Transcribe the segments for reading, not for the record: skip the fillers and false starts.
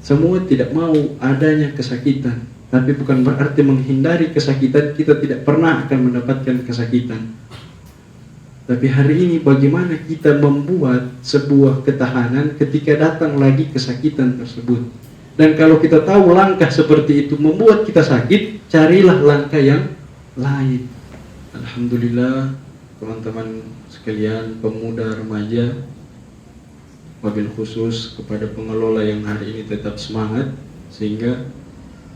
Semua tidak mau adanya kesakitan, tapi bukan berarti menghindari kesakitan. Kita tidak pernah akan mendapatkan kesakitan. Tapi hari ini bagaimana kita membuat sebuah ketahanan ketika datang lagi kesakitan tersebut. Dan kalau kita tahu langkah seperti itu membuat kita sakit, carilah langkah yang lain. Alhamdulillah teman-teman sekalian, pemuda remaja, wabil khusus kepada pengelola yang hari ini tetap semangat, sehingga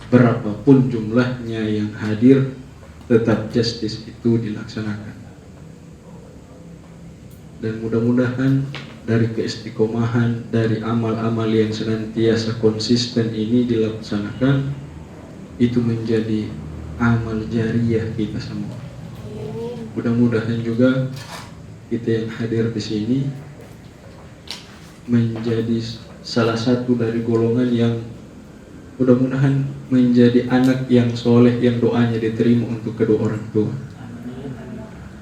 berapapun jumlahnya yang hadir tetap justice itu dilaksanakan. Dan mudah-mudahan dari keistiqomahan, dari amal-amal yang senantiasa konsisten ini dilaksanakan, itu menjadi amal jariah kita semua. Mudah-mudahan juga kita yang hadir di sini menjadi salah satu dari golongan yang mudah-mudahan menjadi anak yang soleh, yang doanya diterima untuk kedua orang tua.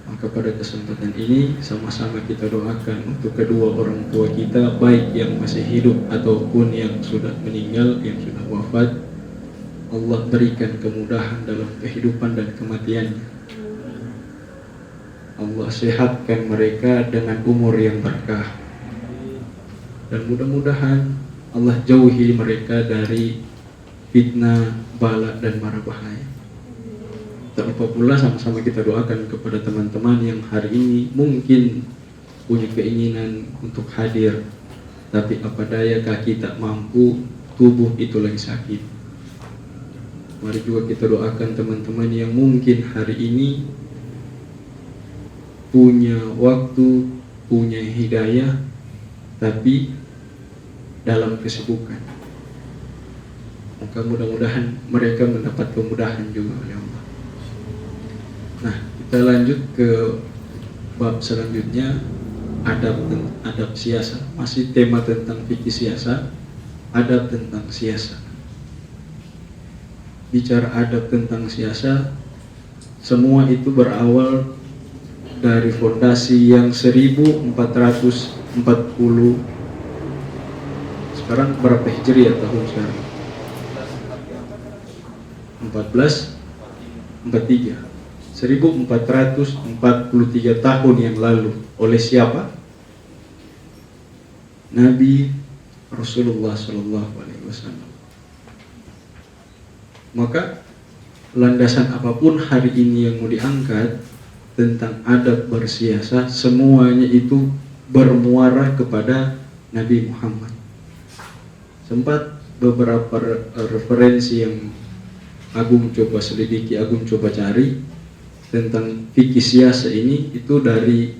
Maka pada kesempatan ini sama-sama kita doakan untuk kedua orang tua kita, baik yang masih hidup ataupun yang sudah meninggal, yang sudah wafat. Allah berikan kemudahan dalam kehidupan dan kematiannya. Allah sehatkan mereka dengan umur yang berkah. Dan mudah-mudahan Allah jauhi mereka dari fitnah, bala, dan mara bahaya. Tak lupa pula sama-sama kita doakan kepada teman-teman yang hari ini mungkin punya keinginan untuk hadir, tapi apa daya kaki tak mampu, tubuh itu lagi sakit. Mari juga kita doakan teman-teman yang mungkin hari ini punya waktu, punya hidayah, tapi dalam kesibukan. Maka mudah-mudahan mereka mendapat kemudahan juga oleh Allah. Nah, kita lanjut ke bab selanjutnya, adab siasat. Masih tema tentang fikih siasat, adab tentang siasat. Bicara adab tentang siasat, semua itu berawal dari fondasi yang 1440. Sekarang berapa Hijriah tahun sekarang? 1443. 1443 tahun yang lalu. Oleh siapa? Nabi Rasulullah SAW. Maka landasan apapun hari ini yang mau diangkat tentang adab bersiasat, semuanya itu bermuara kepada Nabi Muhammad. Sempat beberapa referensi yang Agung coba selidiki, Agung coba cari tentang fikih siasat ini, itu dari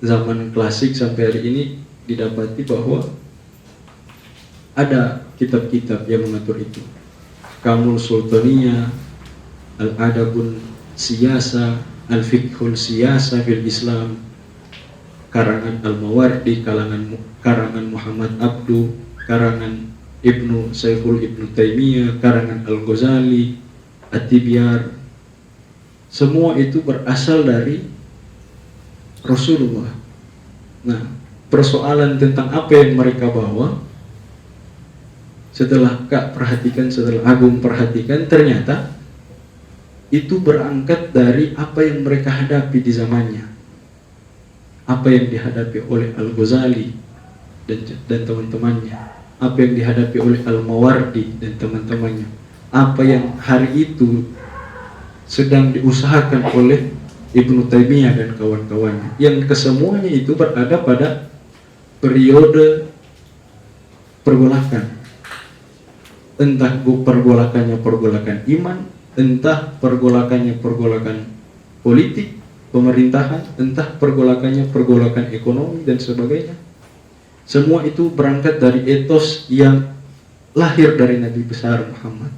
zaman klasik sampai hari ini didapati bahwa ada kitab-kitab yang mengatur itu. Kamul Sultaniyah, Al-Adabun Siyasa, Al-Fiqhul Siyasa fil Islam, karangan Al-Mawardi, karangan Muhammad Abdu, karangan Ibnu Saiful Ibnu Taimiyah, karangan Al-Ghazali, At-Tibyar. Semua itu berasal dari Rasulullah. Nah, persoalan tentang apa yang mereka bawa, setelah Agung perhatikan, ternyata itu berangkat dari apa yang mereka hadapi di zamannya. Apa yang dihadapi oleh Al-Ghazali dan teman-temannya, apa yang dihadapi oleh Al-Mawardi dan teman-temannya, apa yang hari itu sedang diusahakan oleh Ibnu Taimiyah dan kawan-kawannya, yang kesemuanya itu berada pada periode pergolakan. Entah pergolakannya pergolakan iman, entah pergolakannya pergolakan politik, pemerintahan, entah pergolakannya pergolakan ekonomi dan sebagainya. Semua itu berangkat dari etos yang lahir dari Nabi besar Muhammad.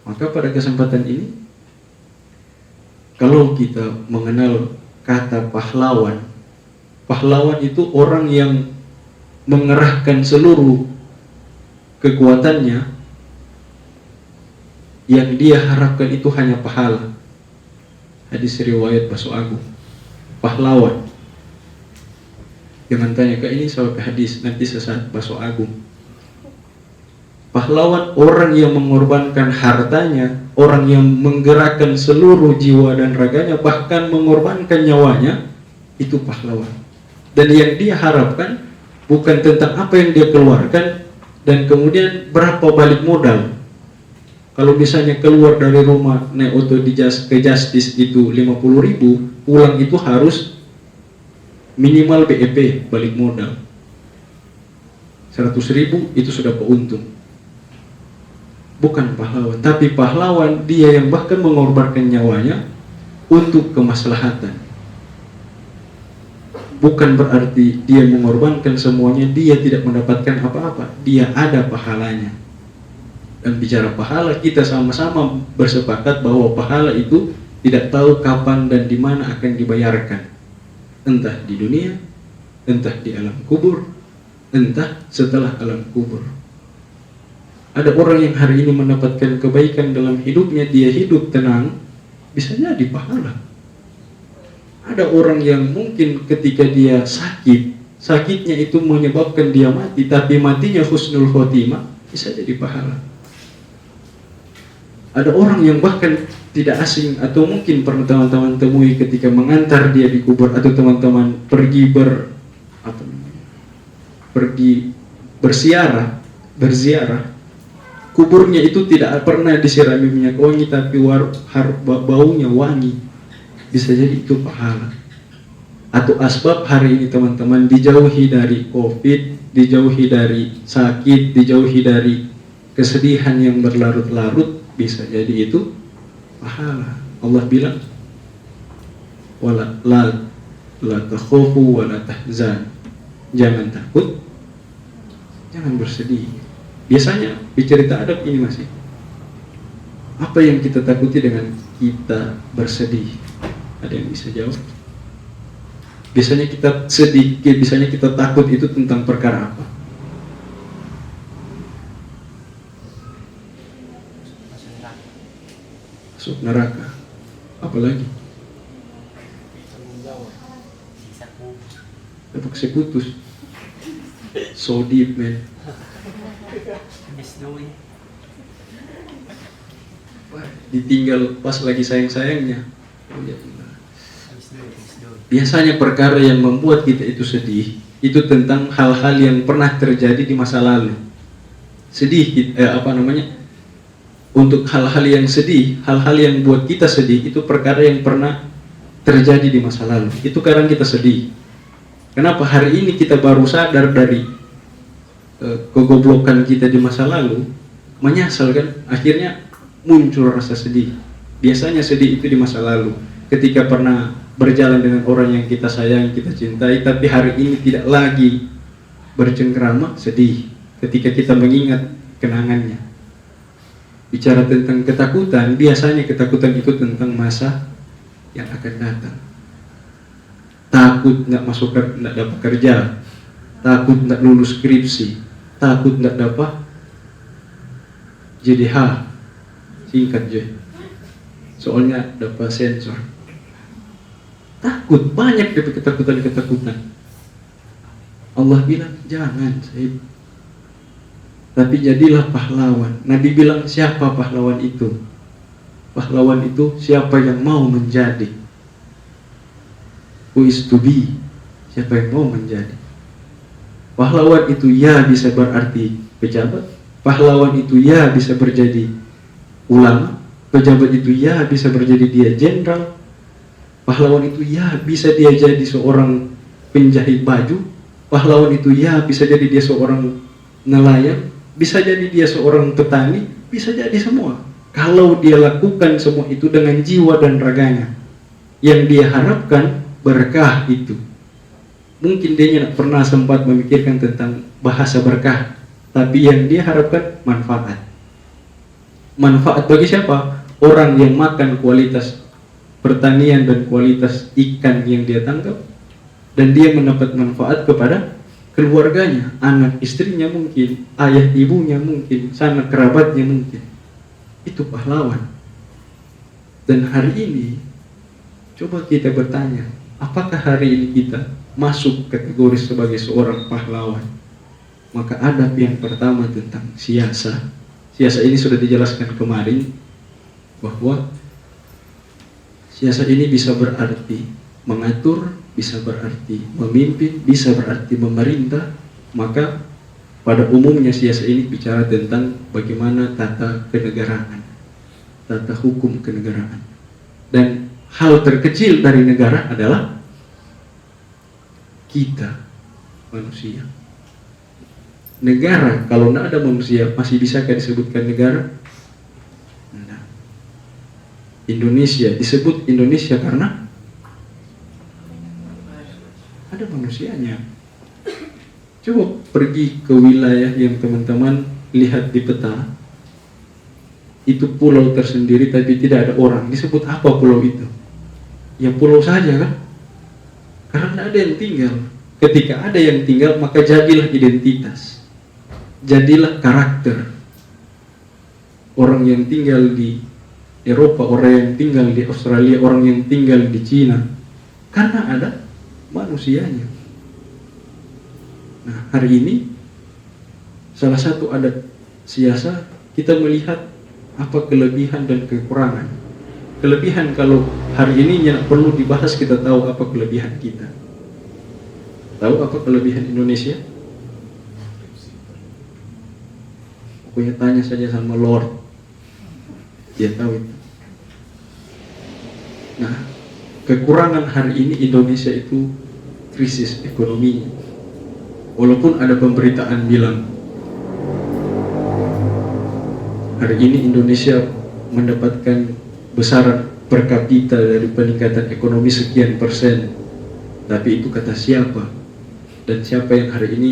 Maka pada kesempatan ini, kalau kita mengenal kata pahlawan, pahlawan itu orang yang mengerahkan seluruh kekuatannya, yang dia harapkan itu hanya pahala. Hadis riwayat Baso Agung, pahlawan. Jangan tanya, Kak, ini sampai hadis nanti sesat Baso Agung. Pahlawan orang yang mengorbankan hartanya, orang yang menggerakkan seluruh jiwa dan raganya, bahkan mengorbankan nyawanya, itu pahlawan. Dan yang dia harapkan bukan tentang apa yang dia keluarkan dan kemudian berapa balik modal. Kalau misalnya keluar dari rumah naik auto ke Justice itu 50.000, pulang itu harus minimal BEP balik modal 100.000, itu sudah keuntung. Bukan pahlawan, tapi pahlawan dia yang bahkan mengorbankan nyawanya untuk kemaslahatan. Bukan berarti dia mengorbankan semuanya, dia tidak mendapatkan apa-apa, dia ada pahalanya. Dan bicara pahala, kita sama-sama bersepakat bahwa pahala itu tidak tahu kapan dan di mana akan dibayarkan. Entah di dunia, entah di alam kubur, entah setelah alam kubur. Ada orang yang hari ini mendapatkan kebaikan dalam hidupnya, dia hidup tenang, bisa jadi pahala. Ada orang yang mungkin ketika dia sakit, sakitnya itu menyebabkan dia mati, tapi matinya husnul khotimah, bisa jadi pahala. Ada orang yang bahkan tidak asing atau mungkin pernah teman-teman temui ketika mengantar dia di kubur, atau teman-teman pergi berziarah, kuburnya itu tidak pernah disirami minyak wangi, tapi baunya wangi. Bisa jadi itu pahala. Atau asbab hari ini teman-teman dijauhi dari COVID, dijauhi dari sakit, dijauhi dari kesedihan yang berlarut-larut, bisa jadi itu pahala. Allah bilang, la takhafu wa la tahzan. Jangan takut, jangan bersedih. Biasanya bicara adab ini masih, apa yang kita takuti dengan kita bersedih? Ada yang bisa jawab? Biasanya kita sedih, biasanya kita takut itu tentang perkara apa? Masuk neraka. Apalagi? Dapat sekutus. So deep, man. Ditinggal pas lagi sayang-sayangnya. Biasanya perkara yang membuat kita itu sedih itu tentang hal-hal yang pernah terjadi di masa lalu. Sedih, untuk hal-hal yang sedih, hal-hal yang buat kita sedih itu perkara yang pernah terjadi di masa lalu. Itu kadang kita sedih. Kenapa hari ini kita baru sadar dari kegoblokan kita di masa lalu, menyesal kan? Akhirnya muncul rasa sedih. Biasanya sedih itu di masa lalu, ketika pernah berjalan dengan orang yang kita sayang, kita cintai, tapi hari ini tidak lagi bercengkrama, sedih ketika kita mengingat kenangannya. Bicara tentang ketakutan, biasanya ketakutan itu tentang masa yang akan datang. Takut nggak dapat kerja, takut nggak lulus skripsi, takut nggak dapat JDH, singkat aja, soalnya dapat sensor. Takut, banyak dari ketakutan. Allah bilang jangan, Saib, tapi jadilah pahlawan. Nabi bilang siapa pahlawan itu? Pahlawan itu siapa yang mau menjadi. Who is to be? Siapa yang mau menjadi. Pahlawan itu ya bisa berarti pejabat, pahlawan itu ya bisa berjadi ulama, pejabat itu ya bisa berjadi dia jenderal, pahlawan itu ya bisa dia jadi seorang penjahit baju, pahlawan itu ya bisa jadi dia seorang nelayan, bisa jadi dia seorang petani, bisa jadi semua. Kalau dia lakukan semua itu dengan jiwa dan raganya, yang dia harapkan berkah itu. Mungkin dia tidak pernah sempat memikirkan tentang bahasa berkah, tapi yang dia harapkan manfaat. Manfaat bagi siapa? Orang yang makan kualitas pertanian dan kualitas ikan yang dia tangkap, dan dia mendapat manfaat kepada keluarganya, anak istrinya mungkin, ayah ibunya mungkin, sanak kerabatnya mungkin. Itu pahlawan. Dan hari ini coba kita bertanya, apakah hari ini kita masuk kategori sebagai seorang pahlawan? Maka adab yang pertama tentang siasa. Siasa ini sudah dijelaskan kemarin bahwa siasa ini bisa berarti mengatur, bisa berarti memimpin, bisa berarti memerintah. Maka pada umumnya siasa ini bicara tentang bagaimana tata kenegaraan, tata hukum kenegaraan. Dan hal terkecil dari negara adalah kita, manusia. Negara, kalau tidak ada manusia, masih bisakah disebutkan negara? Nah, Indonesia disebut Indonesia karena ada manusianya. Coba pergi ke wilayah yang teman-teman lihat di peta. Itu pulau tersendiri tapi tidak ada orang. Disebut apa pulau itu? Ya pulau saja kan? Karena tidak ada yang tinggal. Ketika ada yang tinggal, maka jadilah identitas. Jadilah karakter. Orang yang tinggal di Eropa, orang yang tinggal di Australia, orang yang tinggal di Cina, karena ada manusianya. Nah, hari ini salah satu adat siasa kita melihat apa kelebihan dan kekurangan. Kelebihan, kalau hari ini yang perlu dibahas, kita tahu apa kelebihan kita. Tahu apa kelebihan Indonesia? Pokoknya tanya saja sama Lord, dia tahu itu. Nah, kekurangan hari ini Indonesia itu krisis ekonominya. Walaupun ada pemberitaan bilang hari ini Indonesia mendapatkan besaran per kapita dari peningkatan ekonomi sekian persen, tapi itu kata siapa? Dan siapa yang hari ini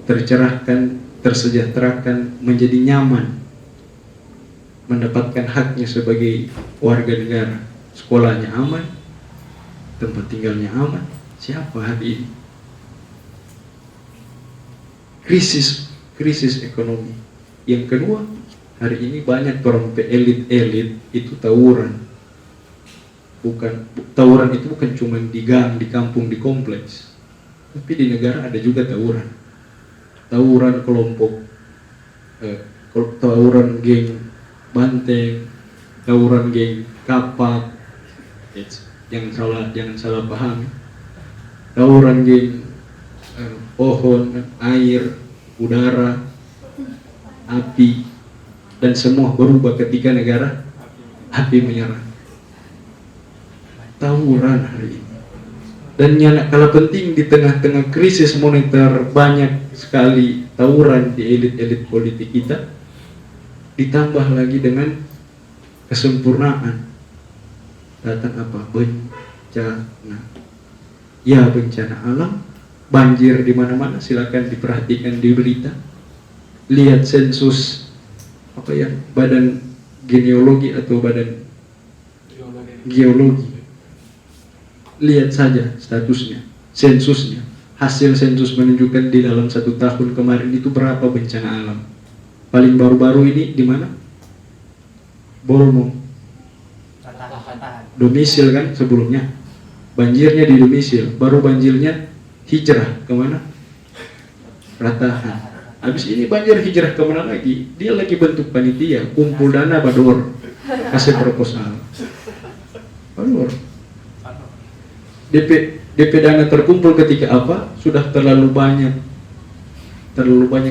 tercerahkan, tersejahterakan, menjadi nyaman, mendapatkan haknya sebagai warga negara, sekolahnya aman, tempat tinggalnya aman? Siapa hari ini? Krisis ekonomi. Yang kedua, hari ini banyak orang elit itu tawuran. Tawuran itu bukan cuma di gang, di kampung, di kompleks, tapi di negara ada juga tawuran. Tawuran kelompok, tawuran geng banteng, tawuran geng kapak, jangan salah paham. Tawuran geng pohon, air, udara, api, dan semua berubah ketika negara api menyerang. Tawuran hari ini. Dan yang kalah penting di tengah-tengah krisis moneter, banyak sekali tawuran di elit-elit politik kita, ditambah lagi dengan kesempurnaan. Datang apa? Bencana. Ya, bencana alam, banjir di mana-mana. Silakan diperhatikan di berita. Lihat sensus badan genealogi atau badan geologi. Lihat saja statusnya, sensusnya. Hasil sensus menunjukkan di dalam 1 tahun kemarin itu berapa bencana alam. Paling baru-baru ini di mana? Borneo. Domisil kan sebelumnya. Banjirnya di domisil, baru banjirnya hijrah kemana? Ratahan. Habis ini banjir hijrah kemana lagi? Dia lagi bentuk panitia, kumpul dana bador, kasih proposal. Bador. DP dana terkumpul ketika apa? Sudah terlalu banyak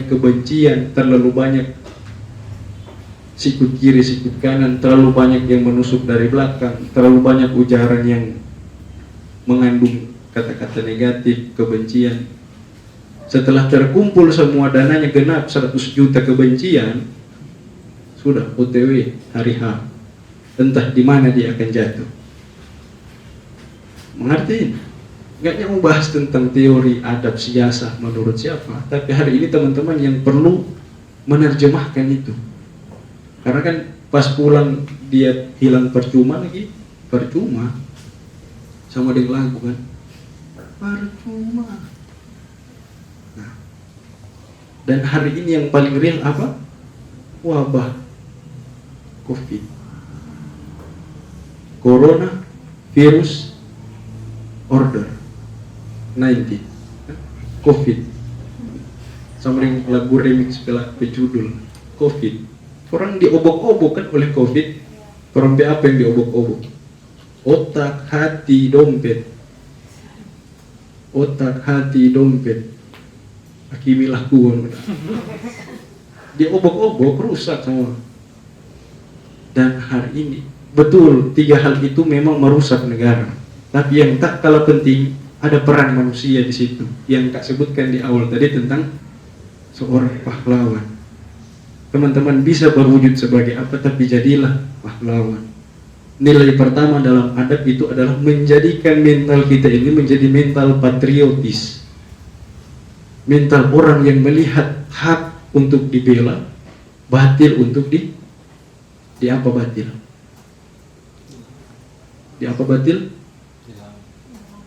kebencian, terlalu banyak sikut kiri, sikut kanan, terlalu banyak yang menusuk dari belakang, terlalu banyak ujaran yang mengandung kata-kata negatif, kebencian. Setelah terkumpul semua dananya genap 100 juta kebencian, sudah OTW hari H. Entah di mana dia akan jatuh. Mengerti? Enggaknya mau bahas tentang teori adab siasa menurut siapa, tapi hari ini teman-teman yang perlu menerjemahkan itu. Karena kan pas pulang dia hilang percuma lagi, percuma sama dengan lagu kan, percuma. Nah, dan hari ini yang paling real apa? Wabah COVID, Corona virus order 19, COVID. sama dengan lagu remix pejudul COVID. Orang diobok-obok kan oleh COVID. Orang apa yang diobok-obok? Otak, hati, dompet. Otak, hati, dompet. Akimilah kuon. Diobok-obok, rusak semua. Dan hari ini, betul, 3 hal itu memang merusak negara. Tapi yang tak kalah penting, ada peran manusia di situ. Yang Kak sebutkan di awal tadi tentang seorang pahlawan. Teman-teman bisa berwujud sebagai apa, tapi jadilah pahlawan. Nilai pertama dalam adab itu adalah menjadikan mental kita ini menjadi mental patriotis. Mental orang yang melihat hak untuk dibela, batil untuk di apa batil? Di apa batil?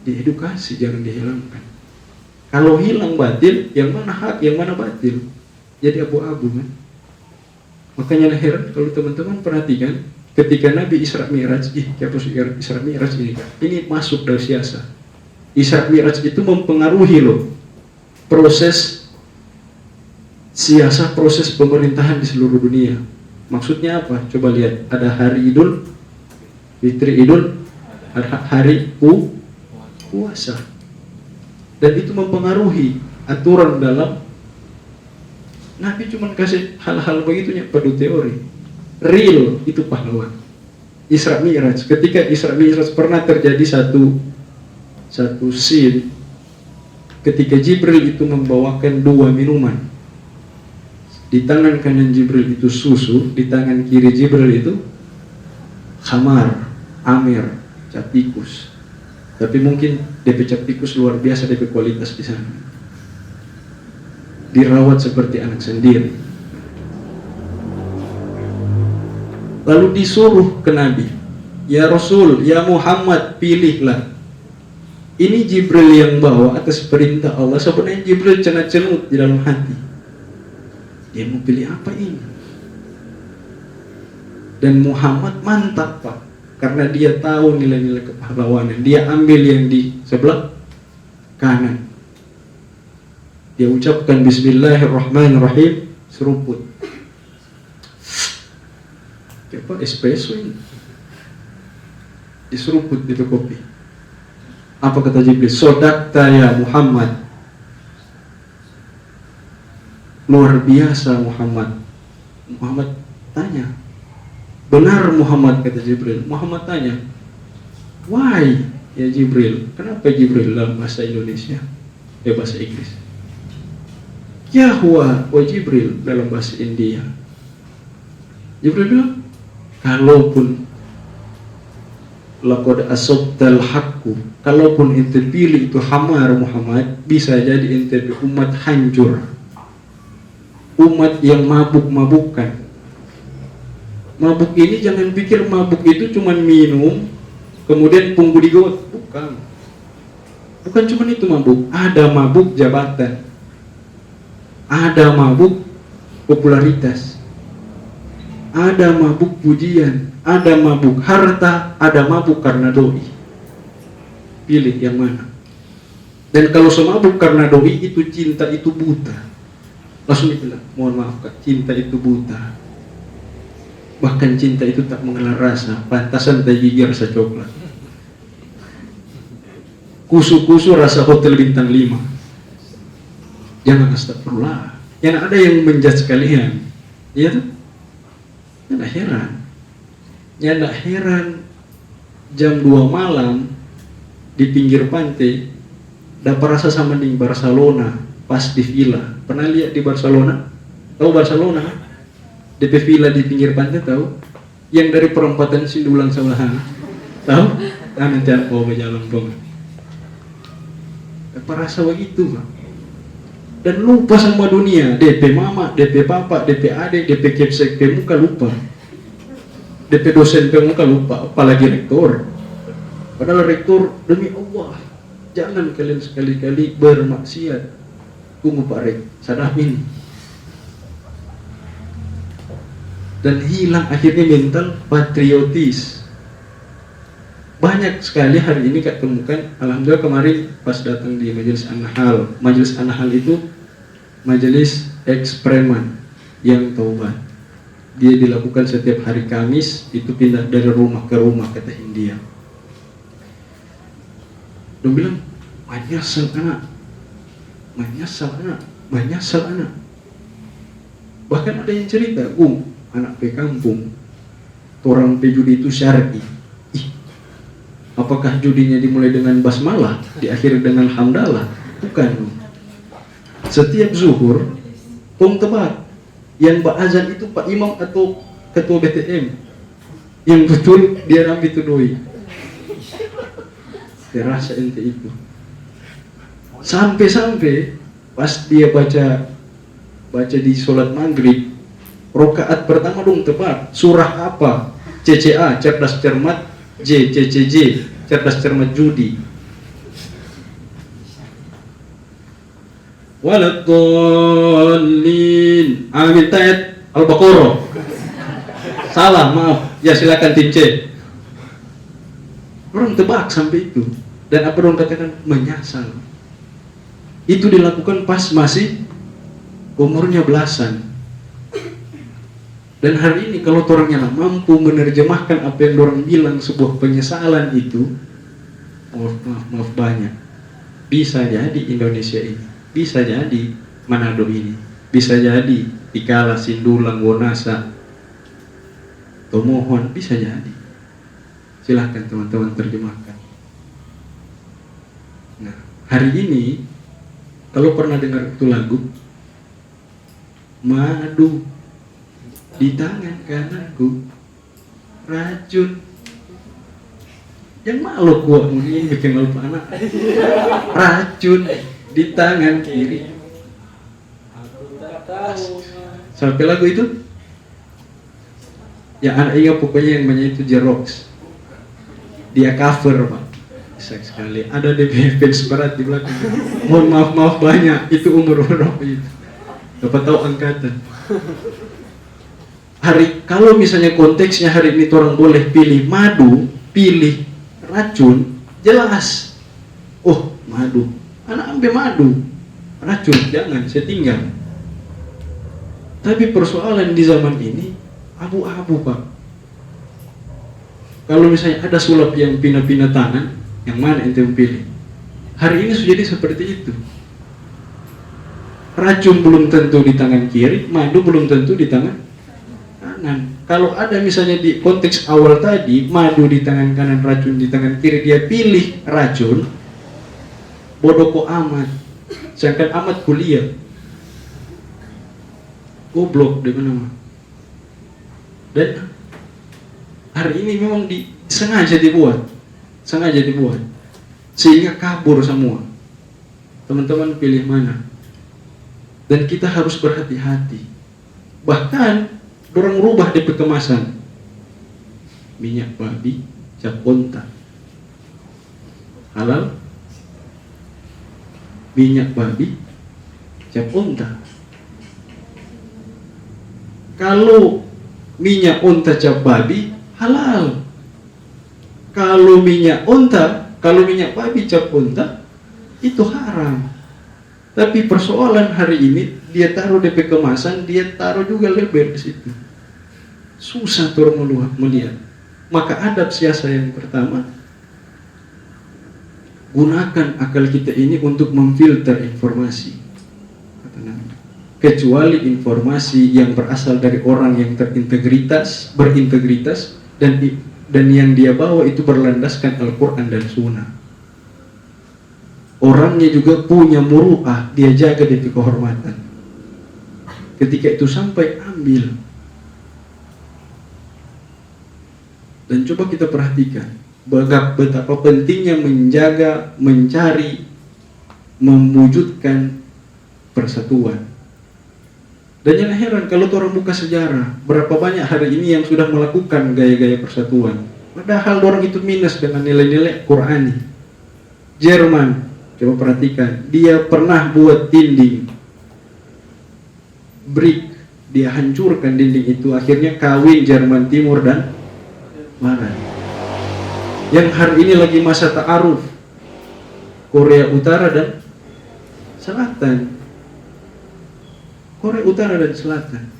Diedukasi, jangan dihilangkan. Kalau hilang batil, yang mana hak, yang mana batil? Jadi abu-abu kan? Makanya heran kalau teman-teman perhatikan ketika Nabi Isra Mi'raj, Isra Mi'raj ini kan, ini masuk dari siasa. Isra Mi'raj itu mempengaruhi loh proses siasa, proses pemerintahan di seluruh dunia. Maksudnya apa? Coba lihat, ada hari Idul Fitri, ada hari puasa. Dan itu mempengaruhi aturan dalam. Nabi cuma kasih hal-hal begitunya pada teori. Real itu pahlawan. Isra Mi'raj. Ketika Isra Mi'raj pernah terjadi satu scene ketika Jibril itu membawakan 2 minuman. Di tangan kanan Jibril itu susu, di tangan kiri Jibril itu khamar, amer, cap tikus. Tapi mungkin DP cap tikus luar biasa DP kualitas di sana. Dirawat seperti anak sendiri. Lalu disuruh ke Nabi, ya Rasul, ya Muhammad, pilihlah. Ini Jibril yang bawa atas perintah Allah. Sebenarnya Jibril cenut-cenut di dalam hati. Dia mau pilih apa ini? Dan Muhammad mantap Pak, karena dia tahu nilai-nilai kepahlawanan. Dia ambil yang di sebelah kanan. Dia ucapkan Bismillahirrahmanirrahim, seruput. Apa espresso ini? Diseruput itu kopi. Apa kata Jibril? Sodakta ya Muhammad. Luar biasa Muhammad. Muhammad tanya, benar Muhammad, kata Jibril. Muhammad tanya, why ya Jibril? Kenapa Jibril dalam bahasa Indonesia? Bahasa Inggris. Ya huwa wa Jibril dalam bahasa India. Jibril bilang, kalaupun laqad asabtal haqqu, kalaupun ente pilih itu hamar Muhammad, bisa jadi ente umat hancur. Umat yang mabuk-mabukan. Mabuk ini jangan pikir mabuk itu cuma minum kemudian punggu di got, bukan. Bukan cuma itu mabuk, ada mabuk jabatan. Ada mabuk popularitas. Ada mabuk pujian, ada mabuk harta, ada mabuk karena doi. Pilih yang mana? Dan kalau semabuk karena doi itu cinta itu buta. Langsung dibilang, mohon maaf Kak, cinta itu buta. Bahkan cinta itu tak mengenal rasa, pantasan tak gigi rasa coklat. Kusu-kusu rasa hotel bintang 5. Jangan astagfirullah. Yang ada yang menjudge kalian. Iya tuh? Tidak heran. Ya tidak heran jam 2 malam di pinggir pantai dapat rasa sama di Barcelona pas di villa. Pernah lihat di Barcelona? Tahu Barcelona? DP villa di pinggir pantai tahu? Yang dari perempatan Sindulang sebelahan. Tahu? Nah, nanti aku mau jalan dong. Dapat rasa begitu, Pak. Dan lupa sama dunia. DP mama, DP papa, DP adik, DP kepsek muka lupa. DP dosen muka lupa, apalagi rektor. Padahal rektor, demi Allah, jangan kalian sekali-kali bermaksiat. Tunggu Pak Rek, sadar ini. Dan hilang akhirnya mental patriotis. Banyak sekali hari ini Kak temukan. Alhamdulillah kemarin pas datang di Majelis An-Nahl. Majelis An-Nahl itu majelis eks-preman yang taubat. Dia dilakukan setiap hari Kamis, itu pindah dari rumah ke rumah, kata India. Dia bilang, menyesal anak, menyesal anak. Bahkan ada yang cerita, anak pe kampung, orang pe judi itu syar'i. Apakah judinya dimulai dengan basmalah, diakhiri dengan hamdalah? Bukan. Setiap zuhur, tong tebat. Yang azan itu Pak Imam atau ketua BTM. Yang betul dia rambi itu doi. Terasa ente itu. Sampai pas dia baca di sholat maghrib, rokaat pertama dong tepat. Surah apa? CCA, cerdas cermat. CCJ, cerdas cermat judi. Waladhdallin. Amin tayat Al-Baqarah. Salah, maaf. Ya silakan tim C. Orang tebak sampai itu. Dan apa dong katakan? Menyesal. Itu dilakukan pas masih umurnya belasan. Dan hari ini kalau orangnya mampu menerjemahkan apa yang orang bilang sebuah penyesalan itu, maaf banyak. Bisa jadi Indonesia ini, bisa jadi Manado ini, bisa jadi Tikala, Sindulang, Wonasa, Tomohon, bisa jadi. Silahkan teman-teman terjemahkan. Nah, hari ini kalau pernah dengar itu lagu, madu di tangan kananku, racun. Yang malu gua ini bikin malu anak. Racun di tangan kiri. Sampai lagu itu? Ya anak ingat pokoknya yang banyak itu Jerox. Dia cover Pak. Bisa sekali. Ada DB fans berat di belakang. Mohon maaf banyak. Itu umur berapa itu? Dapat tahu angkatan. Kalau misalnya konteksnya hari ini orang boleh pilih madu, pilih racun, jelas. Oh, madu. Anak ambil madu. Racun, jangan, saya tinggal. Tapi persoalan di zaman ini abu-abu Pak. Kalau misalnya ada sulap yang pindah-pindah tangan, yang mana ente pilih? Hari ini sudah jadi seperti itu. Racun belum tentu di tangan kiri, madu belum tentu di tangan kanan. Kalau ada misalnya di konteks awal tadi, madu di tangan kanan, racun di tangan kiri, dia pilih racun, bodoh kok amat. Sedangkan amat kuliah, goblok di mana? Dan hari ini memang sengaja dibuat, sehingga kabur semua. Teman-teman pilih mana? Dan kita harus berhati-hati. Bahkan orang rubah DP kemasan, minyak babi, cap onta, halal. Minyak babi, cap onta. Kalau minyak onta cap babi, halal. Kalau minyak babi cap onta, itu haram. Tapi persoalan hari ini, dia taruh DP kemasan, dia taruh juga label di situ. Susah tuh melihat. Maka adab siasa yang pertama, gunakan akal kita ini untuk memfilter informasi. Kecuali informasi yang berasal dari orang yang berintegritas, dan yang dia bawa itu berlandaskan Al-Quran dan Sunnah. Orangnya juga punya muru'ah, dia jaga dari kehormatan. Ketika itu sampai, ambil. Dan coba kita perhatikan betapa pentingnya menjaga, mencari, mewujudkan persatuan. Dan yang heran kalau orang buka sejarah, berapa banyak hari ini yang sudah melakukan gaya-gaya persatuan, padahal orang itu minus dengan nilai-nilai Qurani. Jerman, coba perhatikan, dia pernah buat dinding brick, dia hancurkan dinding itu, akhirnya kawin Jerman Timur dan Barat. Yang hari ini lagi masa ta'aruf, Korea Utara dan Selatan. Korea Utara dan Selatan.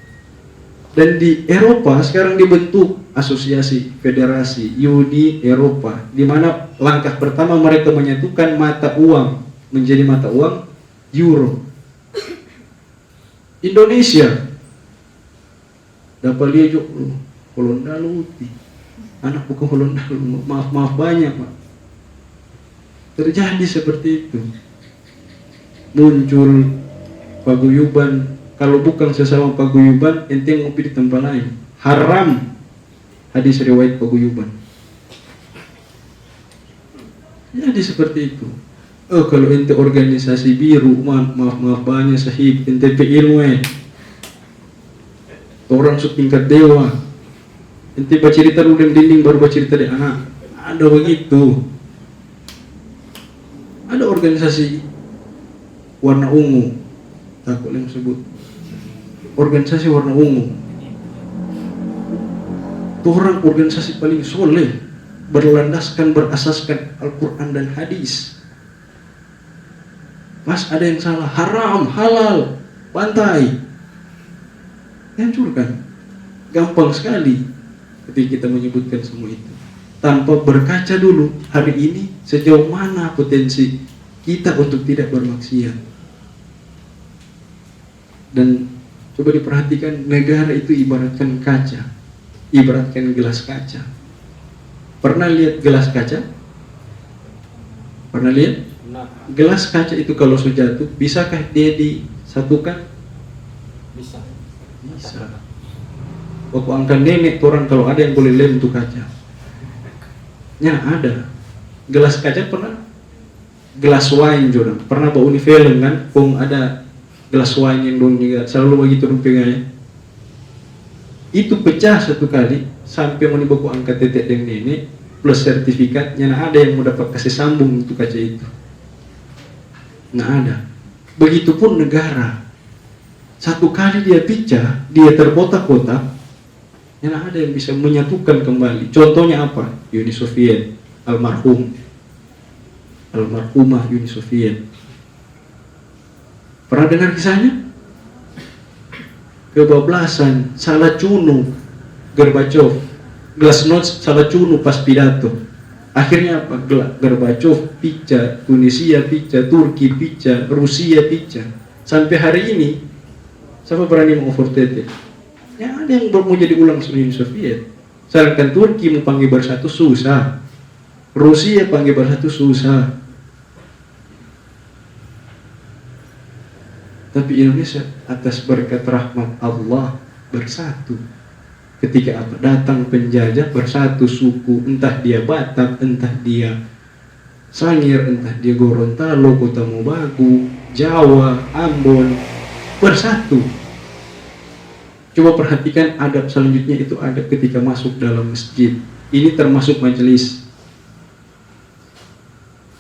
Dan di Eropa sekarang dibentuk asosiasi, federasi, Uni Eropa, di mana langkah pertama mereka menyatukan mata uang menjadi mata uang euro. Indonesia dapat lihat Holanda luti, anak bukan Holanda, maaf banyak Pak. Terjadi seperti itu. Muncul paguyuban, kalau bukan sesama paguyuban, ente ngopi di tempat lain. Haram hadis riwayat paguyuban. Jadi seperti itu. Oh, kalau ente organisasi biru, maaf banyak sahib, ente ilmu orang setingkat dewa. Ente baca cerita dulu dinding baru baca cerita di anak. Ada begitu. Ada organisasi warna ungu, takut yang sebut organisasi warna ungu. Itu orang organisasi paling soleh, berasaskan Al-Quran dan hadis. Pas ada yang salah, haram, halal, bantai, hancurkan. Gampang sekali ketika kita menyebutkan semua itu, tanpa berkaca dulu hari ini sejauh mana potensi kita untuk tidak bermaksiat. Dan coba diperhatikan, negara itu ibaratkan kaca, ibaratkan gelas kaca. Pernah lihat gelas kaca? Pernah lihat? Gelas kaca itu kalau sudah jatuh, bisakah dia disatukan? Bisa. Waktu angkat nenek orang kalau ada yang boleh lem itu kaca. Ya ada. Gelas kaca pernah? Gelas wine juga. Pernah bawa film kan? Pung ada gelas wine yang dong juga selalu begitu rumpingnya. Itu pecah satu kali sampai mau dibawa angkat tetek dengan nenek plus sertifikatnya. Nah ada yang mau dapat kasih sambung itu kaca itu. Nah ada. Begitupun negara. Satu kali dia pecah, dia terkotak-kotak. Nah ada yang bisa menyatukan kembali. Contohnya apa? Uni Soviet, almarhumah Uni Soviet. Pernah dengar kisahnya? Kebablasan, salah cunu Gorbachev, glasnost salah cunu pas pidato. Akhirnya apa? Gorbachev pecah, Tunisia pecah, Turki pecah, Rusia pecah. Sampai hari ini, siapa berani mengovertake? Ya ada yang mau jadi ulang Uni Soviet. Sedangkan Turki mau panggil bersatu susah, Rusia panggil bersatu susah. Tapi Indonesia atas berkat rahmat Allah bersatu. Ketika apa? Datang penjajah bersatu suku, entah dia Batak, entah dia Sangir, entah dia Gorontalo, Kota Mobagu, Jawa, Ambon, bersatu. Coba perhatikan adab selanjutnya itu ada ketika masuk dalam masjid. Ini termasuk majelis.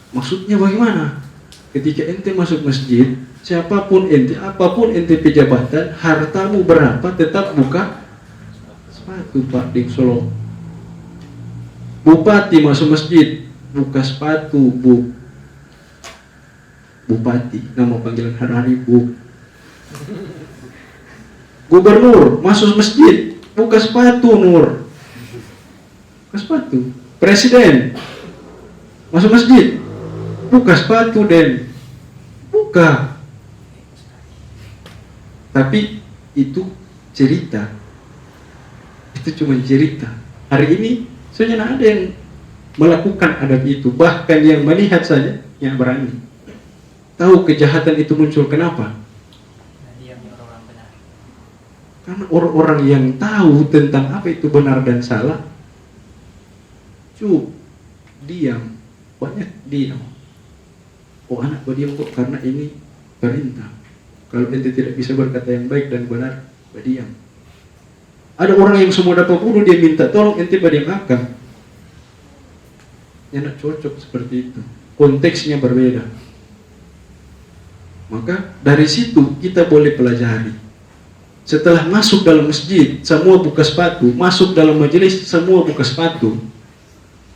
Maksudnya bagaimana? Ketika ente masuk masjid, siapapun ente, apapun ente pejabatan, hartamu berapa, tetap buka sepatu Pak di Solo. Bupati masuk masjid, buka sepatu Bu. Bupati, nama panggilan hari-hari Bu. Gubernur masuk masjid, buka sepatu Nur. Buka sepatu. Presiden masuk masjid, buka sepatu Den. Buka. Tapi itu cerita. Itu cuma cerita. Hari ini sebenarnya ada yang melakukan adab itu, bahkan yang melihat saja yang berani. Tahu kejahatan itu muncul kenapa? Karena orang-orang yang tahu tentang apa itu benar dan salah, diam, banyak diam. Oh anak berdiam kok karena ini perintah. Kalau ente tidak bisa berkata yang baik dan benar, berdiam. Ada orang yang semua dapat bunuh, dia minta tolong, ente berdiam akan. Enak cocok seperti itu. Konteksnya berbeda. Maka dari situ kita boleh pelajari. Setelah masuk dalam masjid, semua buka sepatu. Masuk dalam majelis, semua buka sepatu.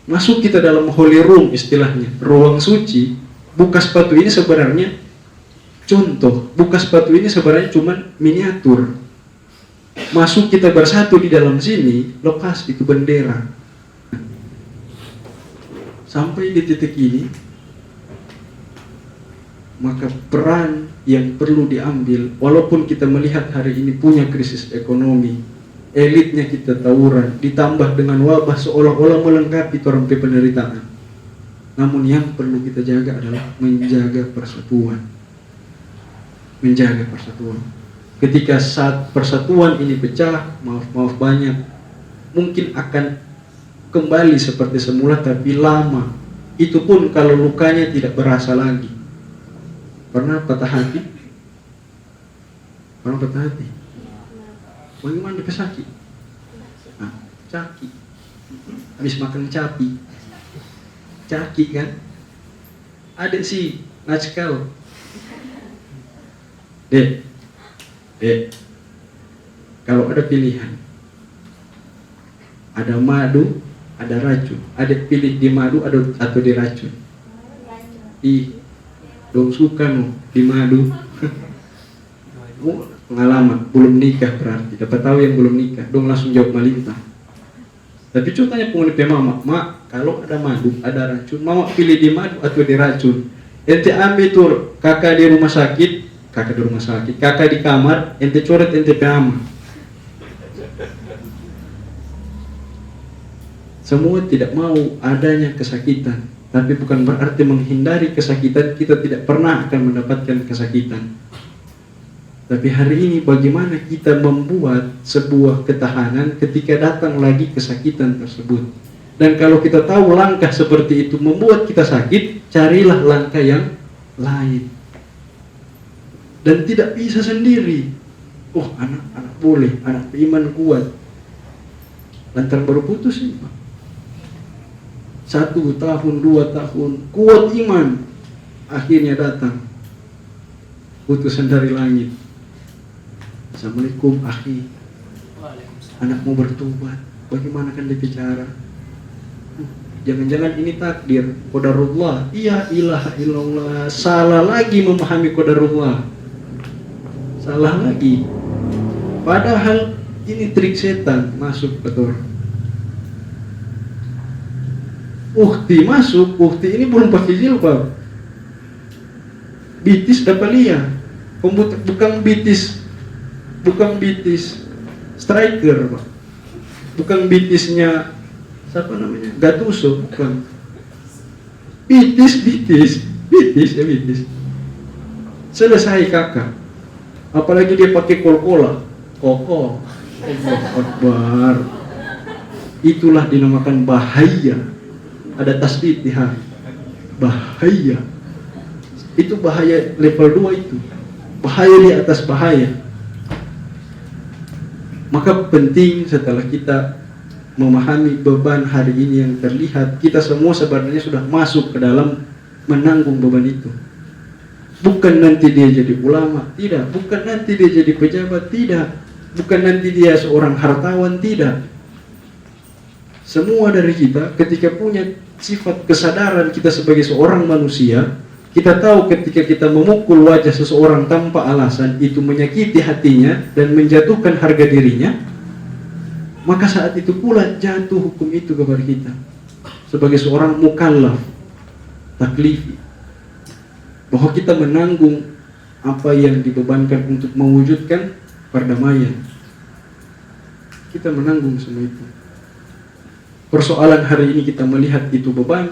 Masuk kita dalam holy room istilahnya, ruang suci. Buka sepatu ini sebenarnya Contoh, buka sepatu ini sebenarnya cuma miniatur. Masuk kita bersatu di dalam sini, lepas itu bendera. Sampai di titik ini, maka peran yang perlu diambil, walaupun kita melihat hari ini punya krisis ekonomi, elitnya kita tawuran, ditambah dengan wabah seolah-olah melengkapi orang penderitaan. Namun yang perlu kita jaga adalah menjaga persatuan. Menjaga persatuan. Ketika saat persatuan ini pecah, maaf banyak, mungkin akan kembali seperti semula, tapi lama. Itu pun kalau lukanya tidak berasa lagi. Pernah patah hati? Pernah patah hati? Bagaimana dipesaki? Nah, caki. Habis makan capi. Caki kan? Ada sih, ngacikau. Dek, kalau ada pilihan, ada madu, ada racun, ada pilih di madu atau di racun? Dong suka no di madu. Pengalaman, belum nikah berarti, dapat tahu yang belum nikah, dong langsung jawab malintah. Tapi contohnya penghuni mama, mak, kalau ada madu, ada racun, mama pilih di madu atau di racun? Ente ambil tur, kakak di rumah sakit, kakak di kamar, ente coret ente pama. Semua tidak mau adanya kesakitan, tapi bukan berarti menghindari kesakitan, kita tidak pernah akan mendapatkan kesakitan. Tapi hari ini bagaimana kita membuat sebuah ketahanan ketika datang lagi kesakitan tersebut. Dan kalau kita tahu langkah seperti itu membuat kita sakit, carilah langkah yang lain. Dan tidak bisa sendiri. Oh, anak boleh, anak beriman kuat. Lantaran baru putus ini, Pak. 1 tahun, 2 tahun, kuat iman. Akhirnya datang putusan dari langit. Assalamualaikum, akhi. Anak mau bertobat. Bagaimana kan dia bicara? Jangan-jangan ini takdir, qadarullah. Iya, ilaha illallah. Salah lagi memahami qadarullah. Salah lagi. Padahal ini trik setan masuk betul. Ukti masuk, ukti ini belum pakai jilbab. Bitis dapat lihat. Bukan bitis striker, Pak. Bukan bitisnya siapa namanya? Gattuso, bukan. Bitis. Selesai kakak. Apalagi dia pakai kol-kola. Koko. Allahu Akbar. Itulah dinamakan bahaya. Ada tasdid di hari. Bahaya. Itu bahaya level 2 itu. Bahaya di atas bahaya. Maka penting setelah kita memahami beban hari ini yang terlihat, kita semua sebenarnya sudah masuk ke dalam menanggung beban itu. Bukan nanti dia jadi ulama, tidak. Bukan nanti dia jadi pejabat, tidak. Bukan nanti dia seorang hartawan, tidak. Semua dari kita ketika punya sifat kesadaran kita sebagai seorang manusia, kita tahu ketika kita memukul wajah seseorang tanpa alasan itu menyakiti hatinya dan menjatuhkan harga dirinya, maka saat itu pula jatuh hukum itu kepada kita sebagai seorang mukallaf taklifi, bahwa kita menanggung apa yang dibebankan untuk mewujudkan perdamaian. Kita menanggung semua itu. Persoalan hari ini kita melihat itu beban,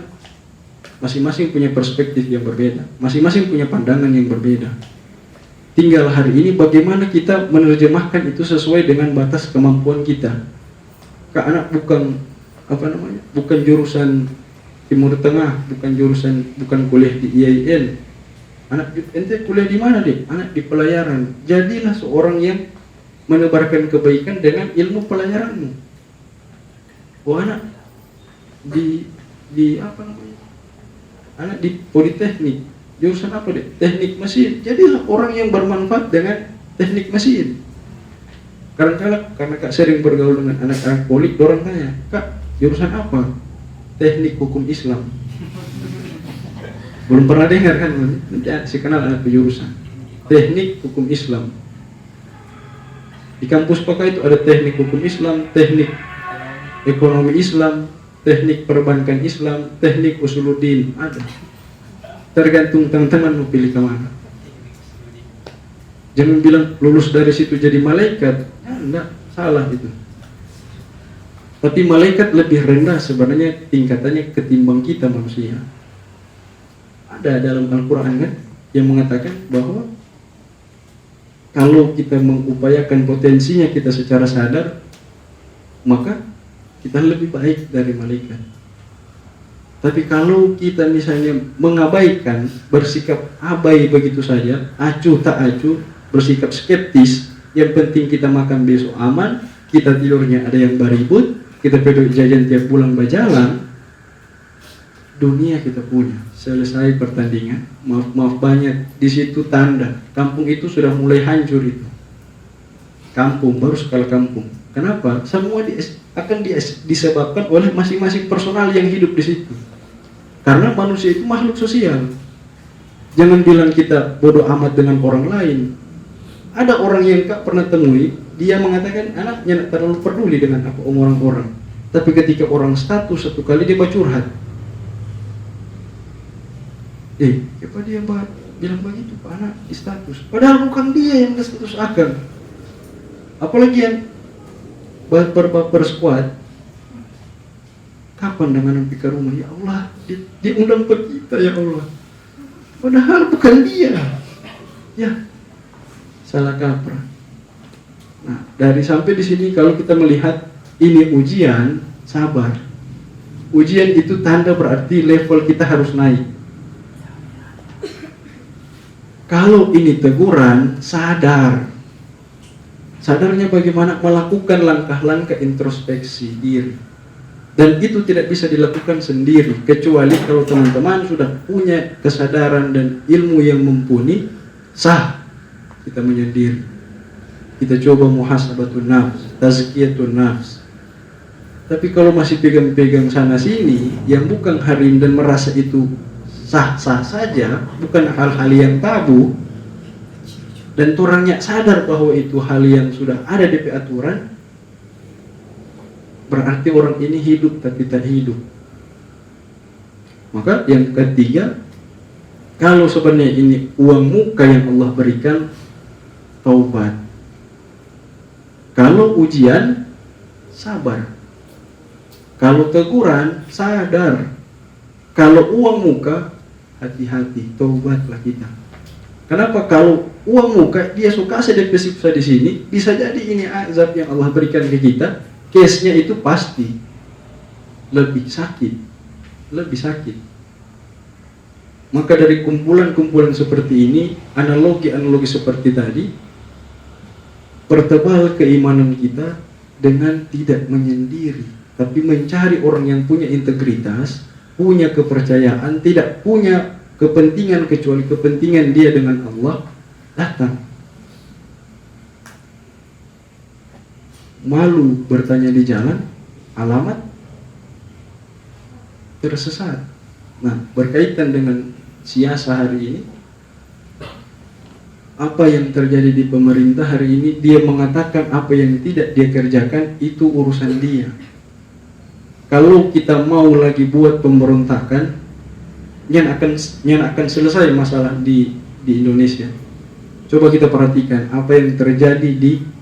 masing-masing punya perspektif yang berbeda, masing-masing punya pandangan yang berbeda. Tinggal hari ini bagaimana kita menerjemahkan itu sesuai dengan batas kemampuan kita. Kak, anak bukan jurusan Timur Tengah, bukan kuliah di IAIN. Anak ente kuliah di mana, Dek? Anak di pelayaran. Jadilah seorang yang menebarkan kebaikan dengan ilmu pelayaranmu. Oh, anak di anak di Politeknik, jurusan apa, Dek? Teknik mesin. Jadilah orang yang bermanfaat dengan teknik mesin. Karena Kak sering bergaul dengan anak-anak polik, dorang tanya, Kak, jurusan apa? Teknik hukum Islam. Belum pernah dengar kan? Nanti saya kenal anak jurusan. teknik hukum Islam. Di kampus Paka itu ada teknik hukum Islam, teknik ekonomi Islam, teknik perbankan Islam, teknik usuluddin, ada. Tergantung teman-teman mau pilih kemana. Jangan bilang lulus dari situ jadi malaikat, ya enggak, salah itu. Tapi malaikat lebih rendah sebenarnya tingkatannya ketimbang kita manusia. Ada dalam Al-Quran kan yang mengatakan bahwa kalau kita mengupayakan potensinya kita secara sadar, maka kita lebih baik dari malaikat. Tapi kalau kita misalnya mengabaikan, bersikap abai begitu saja, acuh tak acuh, bersikap skeptis, yang penting kita makan besok aman, kita tidurnya ada yang beribut, kita peduli jajan tiap bulan berjalan, dunia kita punya. Selesai pertandingan, maaf banyak di situ tanda kampung itu sudah mulai hancur itu. Kampung baru skala kampung. Kenapa? Semua akan disebabkan oleh masing-masing personal yang hidup di situ. Karena manusia itu makhluk sosial. Jangan bilang kita bodoh amat dengan orang lain. Ada orang yang Kak pernah temui, dia mengatakan anaknya tak terlalu peduli dengan apa omongan orang. Tapi ketika orang status satu kali dia curhat. Kenapa dia bilang begitu Pak anak di status? Padahal bukan dia yang di status akan. Apalagi yang baper squad. Kapan dengan sampai ke rumah? Ya Allah, dia undang ke kita ya Allah. Padahal bukan dia. Ya, salah kaprah. Nah, dari sampai di sini kalau kita melihat ini ujian, sabar. Ujian itu tanda berarti level kita harus naik. Kalau ini teguran, sadar. Sadarnya bagaimana melakukan langkah-langkah introspeksi diri. Dan itu tidak bisa dilakukan sendiri, kecuali kalau teman-teman sudah punya kesadaran dan ilmu yang mumpuni, sah kita menyendiri. Kita coba muhasabatun nafs, tazkiyatun nafs. Tapi kalau masih pegang-pegang sana sini, yang bukan harim dan merasa itu sah-sah saja, bukan hal-hal yang tabu, dan orangnya sadar bahwa itu hal yang sudah ada di aturan, berarti orang ini hidup tapi tak hidup. Maka yang ketiga, kalau sebenarnya ini uang muka yang Allah berikan, taubat. Kalau ujian, sabar. Kalau teguran, sadar. Kalau uang muka, hati-hati, taubatlah kita. Kenapa? Kalau uang muka dia suka sedep siksa di sini, bisa jadi ini azab yang Allah berikan ke kita. Case-nya itu pasti lebih sakit, lebih sakit. Maka dari kumpulan-kumpulan seperti ini, analogi-analogi seperti tadi, pertebal keimanan kita dengan tidak menyendiri, tapi mencari orang yang punya integritas, punya kepercayaan, tidak punya kepentingan kecuali kepentingan dia dengan Allah, datang. Malu bertanya di jalan, alamat tersesat. Nah, berkaitan dengan siasa hari ini, apa yang terjadi di pemerintah hari ini, dia mengatakan apa yang tidak dia kerjakan itu urusan dia. Kalau kita mau lagi buat pemberontakan, yang akan selesai masalah di Indonesia. Coba kita perhatikan apa yang terjadi di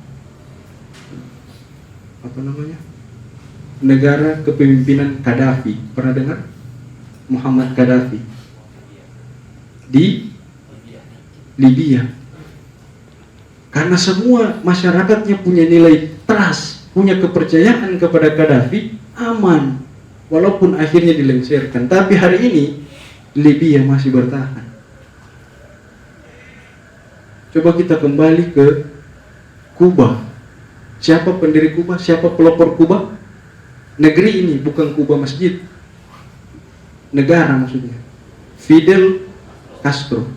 negara kepemimpinan Gaddafi. Pernah dengar? Muhammad Gaddafi di Libya. Karena semua masyarakatnya punya nilai trust, punya kepercayaan kepada Gaddafi, aman. Walaupun akhirnya dilengsarkan, tapi hari ini Libya masih bertahan. Coba kita kembali ke Kuba. Siapa pendiri Kuba? Siapa pelopor Kuba? Negeri ini, bukan Kuba masjid. Negara maksudnya. Fidel Castro.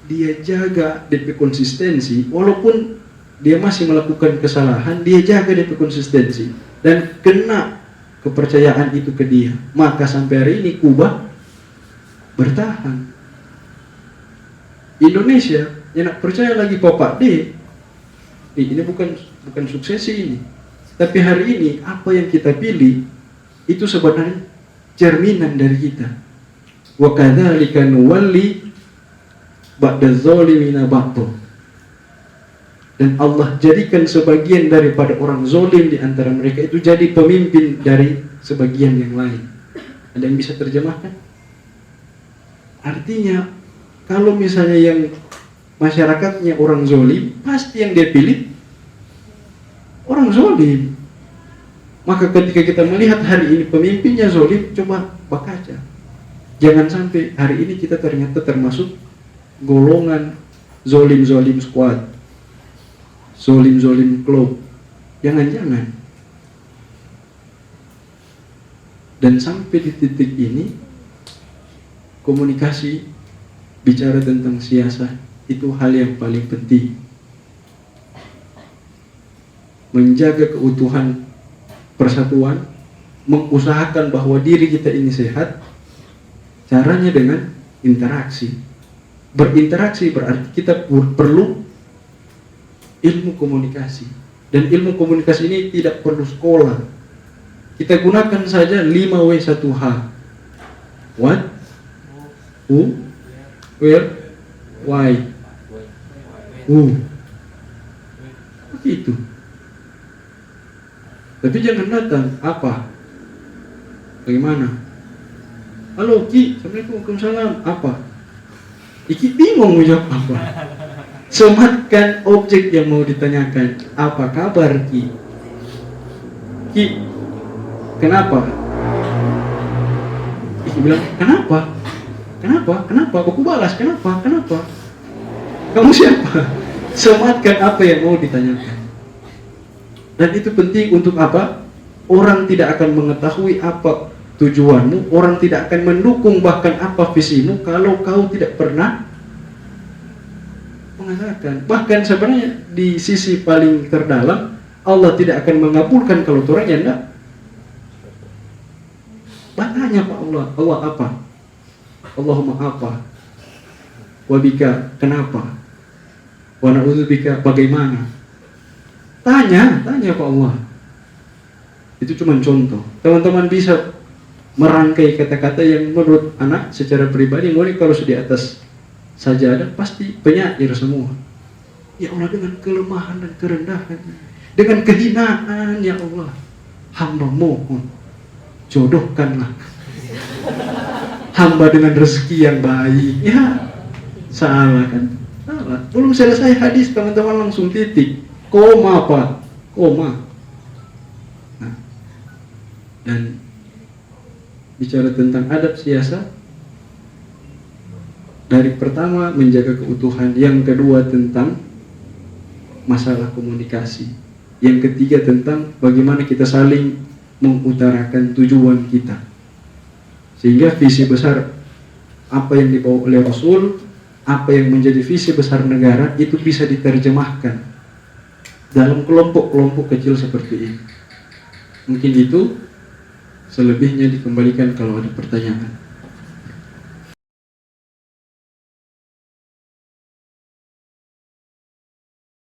Dia jaga DP konsistensi, walaupun dia masih melakukan kesalahan, dia jaga DP konsistensi dan kena kepercayaan itu ke dia. Maka sampai hari ini Kuba bertahan. Indonesia yang nak percaya lagi Bapak D, ini bukan suksesi ini. Tapi hari ini apa yang kita pilih itu sebenarnya cerminan dari kita. Wa kadzalika nuwalli ba'da zalimina ba'dha. Dan Allah jadikan sebagian daripada orang zolim di antara mereka itu jadi pemimpin dari sebagian yang lain. Ada yang bisa terjemahkan? Artinya kalau misalnya yang masyarakatnya orang zolim, pasti yang dia pilih orang zolim. Maka ketika kita melihat hari ini pemimpinnya zolim, coba baca. Jangan sampai hari ini kita ternyata termasuk golongan zolim-zolim squad, zolim-zolim klub. Jangan-jangan. Dan sampai di titik ini, komunikasi, bicara tentang siasat, itu hal yang paling penting. Menjaga keutuhan persatuan, mengusahakan bahwa diri kita ini sehat, caranya dengan interaksi. Berinteraksi berarti kita perlu ilmu komunikasi. Dan ilmu komunikasi ini tidak perlu sekolah. Kita gunakan saja 5W1H. What? Who? Where? Why? Who? Begitu. Tapi jangan datang, apa? Bagaimana? Halo Ki, Assalamualaikum, Waalaikumsalam, apa? Iki bingung mau jawab apa. Sematkan objek yang mau ditanyakan. Apa kabar Ki? Ki, kenapa? Iki bilang, kenapa? Kenapa? Kenapa? Aku balas, kenapa? Kenapa? Kamu siapa? Sematkan apa yang mau ditanyakan. Dan itu penting untuk apa? Orang tidak akan mengetahui apa tujuanmu, orang tidak akan mendukung bahkan apa visimu kalau kau tidak pernah mengatakan. Bahkan sebenarnya di sisi paling terdalam, Allah tidak akan mengabulkan kalau orangnya enggak. Tanya Pak Allah, Allah apa? Allahumma apa? Wabika kenapa? Wa na'udzubika bagaimana? Tanya Pak Allah. Itu cuma contoh. Teman-teman bisa merangkai kata-kata yang menurut anak secara pribadi, mulai kalau sudah di atas sajadah pasti penyair semua. Ya Allah, dengan kelemahan dan kerendahan, dengan kehinaan, ya Allah, hamba mohon jodohkanlah hamba dengan rezeki yang baik. Ya, salah kan? Salah. Belum selesai hadis, teman-teman langsung titik. Koma apa? Koma. Nah, dan bicara tentang adab siasat, dari pertama menjaga keutuhan, yang kedua tentang masalah komunikasi, yang ketiga tentang bagaimana kita saling mengutarakan tujuan kita, sehingga visi besar apa yang dibawa oleh Rasul, apa yang menjadi visi besar negara itu bisa diterjemahkan dalam kelompok-kelompok kecil seperti ini. Mungkin itu, selebihnya dikembalikan kalau ada pertanyaan.